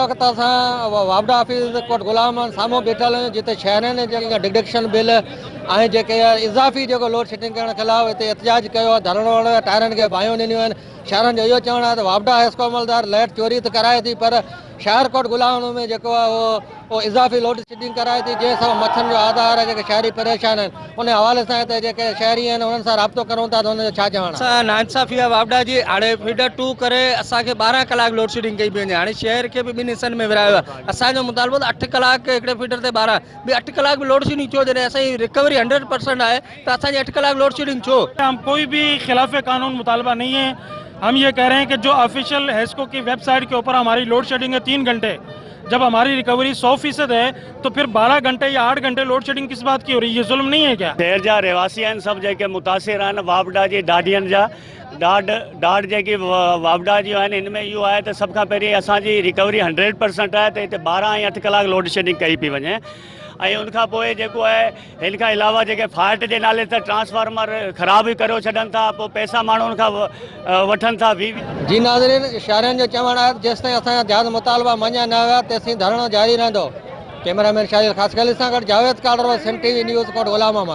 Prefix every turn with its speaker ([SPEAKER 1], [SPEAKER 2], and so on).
[SPEAKER 1] वक्त असां वापडा ऑफिस कोट गुलाम साम्हूं बीठल आहियूं, जिते शहरनि जेके डिडक्शन बिल ऐं जेके इज़ाफ़ी जेको लोड शेडिंग करण खिलाफ़ हिते एहतजाज कयो आहे, धरणो वरणो, टायरनि खे बाहियूं ॾिनियूं आहिनि। शहरनि जो इहो चवणु आहे त वापडा हेस्को अमलदार लाइट चोरी त कराए थी, पर शहर कोट गुलाम में जेको आहे उहो इज़ाफ़ी लोड शेडिंग कराए थी, जंहिं सां मच्छरनि जो आधार आहे, जेके शहरी परेशान आहिनि। उन हवाले सां हिते जेके शहरी आहिनि उन्हनि सां राब्तो करूं था, त हुनजो छा चवणु आहे?
[SPEAKER 2] नाइंसाफ़ी आहे वापडा जी। हाणे फीडर 2 करे असांखे 12 कलाक लोड शेडिंग कई पई वञे। हाणे शहर खे बि ॿिनि हिसनि में विरायो आहे। असांजो मुतालबो त 8 कलाक हिकिड़े फीडर ते 12 बि 8 कलाक भी लोड शेडिंग छो? जॾहिं असांजी रिकवरी 100% आहे त असांजी 8 कलाक लोड शेडिंग छो?
[SPEAKER 3] हम कोई भी खिलाफ कानून मुतालबा नहीं है। हम ये कह रहे हैं कि जो ऑफिशियल हेस्को की वेबसाइट के ऊपर हमारी लोड शेडिंग है 3 घंटे, जब हमारी रिकवरी 100% है, तो फिर 12 घंटे या 8 घंटे लोड शेडिंग किस बात की हो रही है? ये जुल्म नहीं है क्या?
[SPEAKER 4] शहर जा रहवासी आहिनि सभु जेके मुतासिर आहिनि वापडा जी ॾाढियनि जा ॾाढ जेकी वापडा जी आहिनि, हिन में इहो आहे त सभ खां पहिरीं असांजी रिकवरी 100% आहे, त हिते 12 ऐं 8 कलाक लोड शेडिंग कई पई वञे। ऐं उनखां पोइ जेको आहे हिन खां अलावा जेके फाल्ट जे नाले ते ट्रांसफार्मर ख़राब ई करे छॾनि था, पोइ पैसा माण्हू उनखां वठनि था।
[SPEAKER 1] जी नाज़रीन, शहरनि जो चवणु आहे जेसिताईं असांजा जायज़ मुतालबा मञिया न विया तेसिताईं धरणो जारी रहंदो। कैमरामैन शाहिद ख़ासकली सां गॾु जावेद कालर, सन टीवी न्यूज़ कोट गुलाम अहमद।